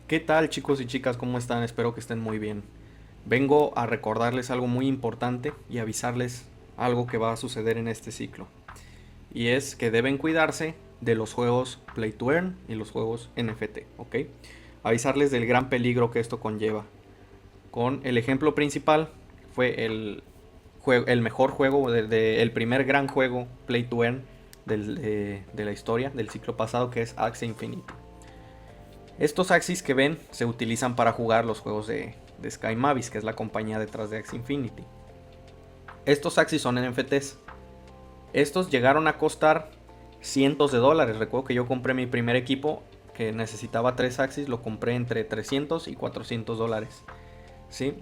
¿Qué tal, chicos y chicas? ¿Cómo están? Espero que estén muy bien. Vengo a recordarles algo muy importante y avisarles algo que va a suceder en este ciclo. Y es que deben cuidarse de los juegos Play to Earn y los juegos NFT, ¿ok? Avisarles del gran peligro que esto conlleva. Con el ejemplo principal fue el mejor juego, el primer gran juego Play to Earn de la historia, del ciclo pasado, que es Axie Infinity. Estos Axis que ven se utilizan para jugar los juegos de Sky Mavis, que es la compañía detrás de Axie Infinity. Estos Axis son NFTs. Estos llegaron a costar cientos de dólares. Recuerdo que yo compré mi primer equipo que necesitaba 3 Axis, lo compré entre 300 y 400 dólares. ¿Sí?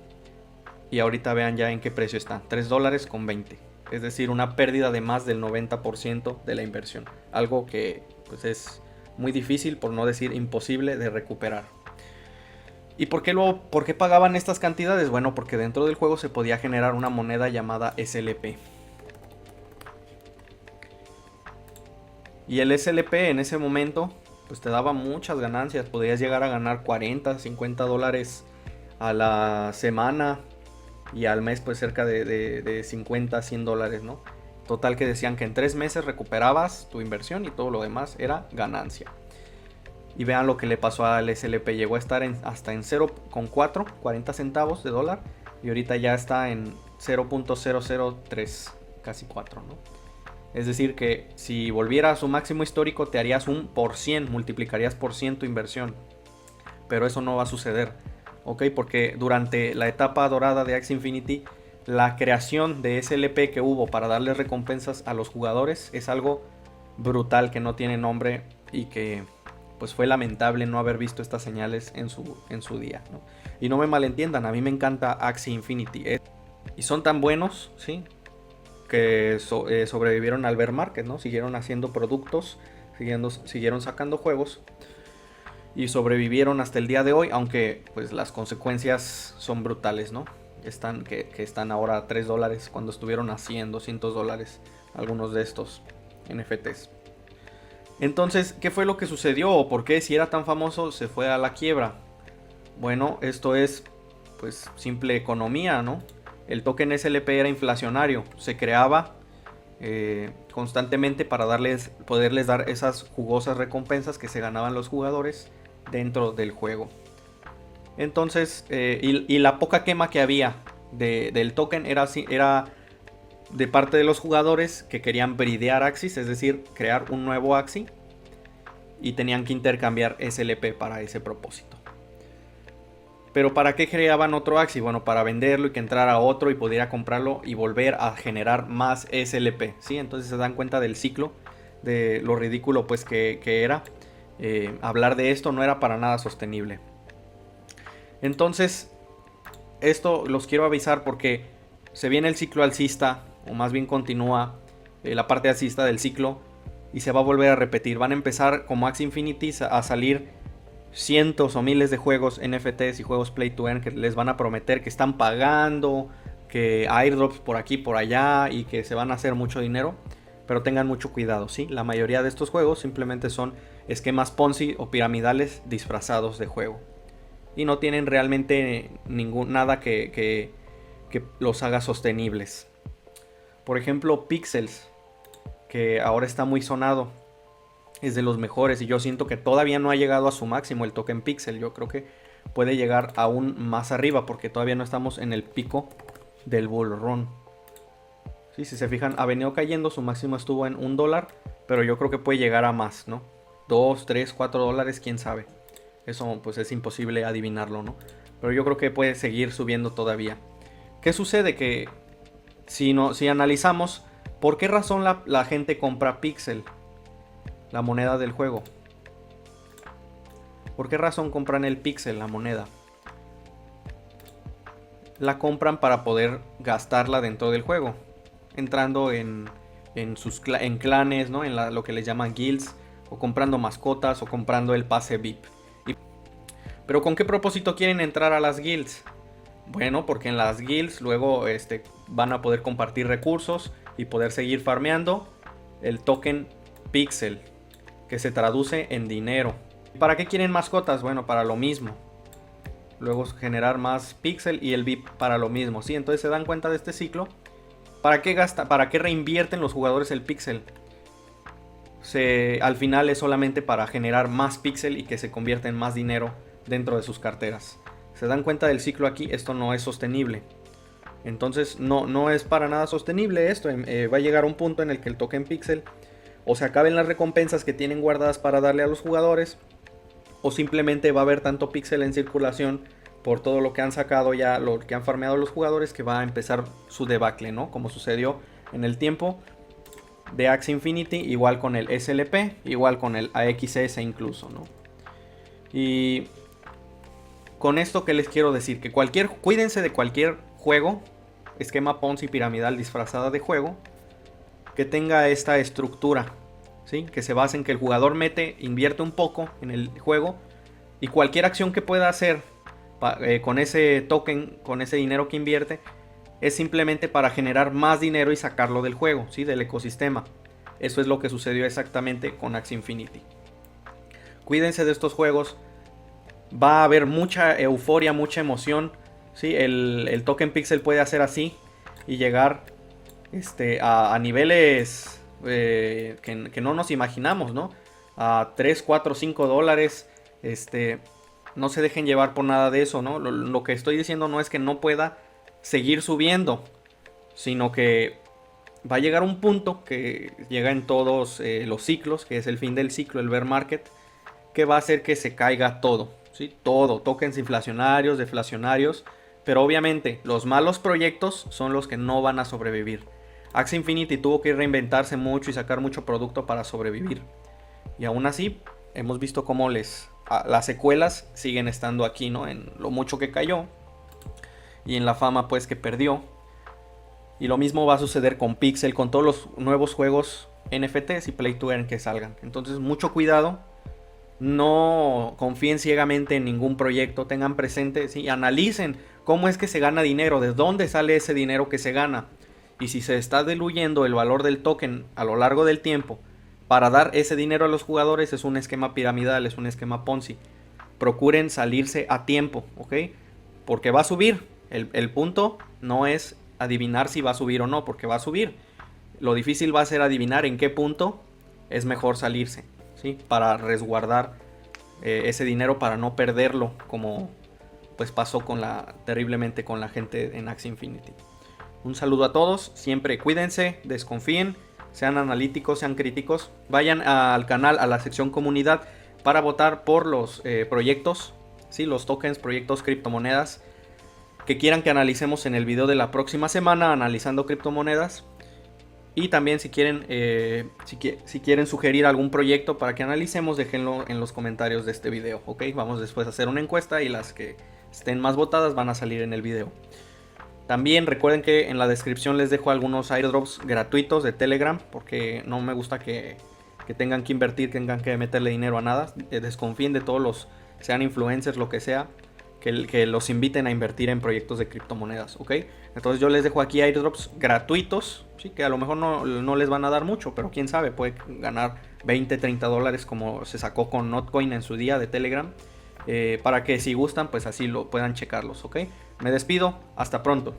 Y ahorita vean ya en qué precio está. 3 dólares con 20. Es decir, una pérdida de más del 90% de la inversión. Algo que pues es muy difícil, por no decir imposible, de recuperar. ¿Y por qué pagaban estas cantidades? Bueno, porque dentro del juego se podía generar una moneda llamada SLP. Y el SLP en ese momento pues te daba muchas ganancias. Podías llegar a ganar 40, 50 dólares a la semana. Y al mes pues cerca de 50, 100 dólares, ¿no? Total que decían que en 3 meses recuperabas tu inversión y todo lo demás era ganancia. Y vean lo que le pasó al SLP. Llegó a estar hasta en 0,4, 40 centavos de dólar. Y ahorita ya está en 0.003, casi 4, ¿no? Es decir que si volviera a su máximo histórico te harías un por 100, multiplicarías por 100 tu inversión. Pero eso no va a suceder, ¿ok? Porque durante la etapa dorada de Axie Infinity, la creación de SLP que hubo para darle recompensas a los jugadores es algo brutal que no tiene nombre y que pues fue lamentable no haber visto estas señales en su día, ¿no? Y no me malentiendan, a mí me encanta Axie Infinity. Y son tan buenos, ¿sí? Que sobrevivieron al bear market, ¿no? Siguieron haciendo productos, siguieron sacando juegos y sobrevivieron hasta el día de hoy, aunque pues las consecuencias son brutales, ¿no? Que están ahora a 3 dólares cuando estuvieron a 100, 200 dólares algunos de estos NFTs. Entonces, ¿qué fue lo que sucedió o por qué si era tan famoso se fue a la quiebra? Bueno, esto es pues simple economía, ¿no? El token SLP era inflacionario, se creaba constantemente para poderles dar esas jugosas recompensas que se ganaban los jugadores dentro del juego. Entonces, y la poca quema que había del token era de parte de los jugadores que querían bridear Axis, es decir, crear un nuevo Axie, y tenían que intercambiar SLP para ese propósito. Pero ¿para qué creaban otro Axie? Bueno, para venderlo y que entrara otro y pudiera comprarlo y volver a generar más SLP, ¿sí? Entonces se dan cuenta del ciclo, de lo ridículo pues que era. Hablar de esto no era para nada sostenible. Entonces, esto los quiero avisar porque se viene el ciclo alcista, o más bien continúa la parte alcista del ciclo, y se va a volver a repetir. Van a empezar como Axie Infinity a salir cientos o miles de juegos NFTs y juegos Play to Earn que les van a prometer que están pagando, que airdrops por aquí por allá y que se van a hacer mucho dinero. Pero tengan mucho cuidado, ¿sí? La mayoría de estos juegos simplemente son esquemas Ponzi o piramidales disfrazados de juego. Y no tienen realmente nada que los haga sostenibles. Por ejemplo, Pixels, que ahora está muy sonado, es de los mejores y yo siento que todavía no ha llegado a su máximo el token Pixel. Yo creo que puede llegar aún más arriba porque todavía no estamos en el pico del bull run. Sí, si se fijan, ha venido cayendo, su máximo estuvo en $1, pero yo creo que puede llegar a más, ¿no? 2, 3, 4 dólares, quién sabe. Eso pues es imposible adivinarlo, ¿no? Pero yo creo que puede seguir subiendo todavía. ¿Qué sucede? Que si analizamos por qué razón la gente compra Pixel, la moneda del juego. ¿Por qué razón compran el Pixel, la moneda? La compran para poder gastarla dentro del juego, entrando en clanes, ¿no? En lo que les llaman guilds, o comprando mascotas, o comprando el pase VIP. Pero ¿con qué propósito quieren entrar a las guilds? Bueno, porque en las guilds luego van a poder compartir recursos y poder seguir farmeando el token Pixel, que se traduce en dinero. ¿Para qué quieren mascotas? Bueno, para lo mismo. Luego generar más pixel y el VIP para lo mismo, ¿sí? Entonces se dan cuenta de este ciclo. ¿Para qué reinvierten los jugadores el pixel? Al final es solamente para generar más pixel y que se convierta en más dinero dentro de sus carteras. Se dan cuenta del ciclo aquí, esto no es sostenible. Entonces no es para nada sostenible esto. Va a llegar un punto en el que el token pixel o se acaben las recompensas que tienen guardadas para darle a los jugadores, o simplemente va a haber tanto pixel en circulación por todo lo que han sacado ya, lo que han farmeado los jugadores, que va a empezar su debacle, ¿no? Como sucedió en el tiempo de Axie Infinity, igual con el SLP, igual con el AXS incluso, ¿no? Y con esto que les quiero decir, que cuídense de cualquier juego, esquema Ponzi piramidal disfrazada de juego, que tenga esta estructura, ¿sí? Que se base en que el jugador invierte un poco en el juego, y cualquier acción que pueda hacer con ese token, con ese dinero que invierte, es simplemente para generar más dinero y sacarlo del juego, ¿sí? Del ecosistema. Eso es lo que sucedió exactamente con Axie Infinity. Cuídense de estos juegos. Va a haber mucha euforia, mucha emoción, ¿sí? El token pixel puede hacer así y llegar a niveles que no nos imaginamos, ¿no? A 3, 4, 5 dólares. No se dejen llevar por nada de eso, ¿no? Lo que estoy diciendo no es que no pueda seguir subiendo, sino que va a llegar un punto que llega en todos los ciclos, que es el fin del ciclo, el bear market, que va a hacer que se caiga todo, ¿sí? Todo, tokens inflacionarios, deflacionarios, pero obviamente los malos proyectos son los que no van a sobrevivir. Axie Infinity tuvo que reinventarse mucho y sacar mucho producto para sobrevivir, y aún así hemos visto cómo las secuelas siguen estando aquí, ¿no? En lo mucho que cayó y en la fama pues que perdió. Y lo mismo va a suceder con Pixel, con todos los nuevos juegos NFTs y Play to Earn que salgan. Entonces mucho cuidado, no confíen ciegamente en ningún proyecto, tengan presente, ¿sí? Analicen cómo es que se gana dinero, de dónde sale ese dinero que se gana. Y si se está diluyendo el valor del token a lo largo del tiempo para dar ese dinero a los jugadores, es un esquema piramidal, es un esquema Ponzi. Procuren salirse a tiempo, ¿ok? Porque va a subir. El punto no es adivinar si va a subir o no, porque va a subir. Lo difícil va a ser adivinar en qué punto es mejor salirse, ¿sí? Para resguardar ese dinero, para no perderlo, como pues pasó terriblemente con la gente en Axie Infinity. Un saludo a todos, siempre cuídense, desconfíen, sean analíticos, sean críticos. Vayan al canal, a la sección comunidad, para votar por los proyectos, ¿sí? Los tokens, proyectos, criptomonedas que quieran que analicemos en el video de la próxima semana, analizando criptomonedas. Y también si quieren sugerir algún proyecto para que analicemos, déjenlo en los comentarios de este video, ¿ok? Vamos después a hacer una encuesta y las que estén más votadas van a salir en el video. También recuerden que en la descripción les dejo algunos airdrops gratuitos de Telegram, porque no me gusta que tengan que invertir, tengan que meterle dinero a nada. Desconfíen de todos sean influencers, lo que sea, que los inviten a invertir en proyectos de criptomonedas, ¿ok? Entonces yo les dejo aquí airdrops gratuitos, ¿sí? Que a lo mejor no les van a dar mucho, pero quién sabe, puede ganar 20, 30 dólares como se sacó con Notcoin en su día de Telegram, para que si gustan, pues así lo puedan checarlos, ¿ok? Me despido, hasta pronto.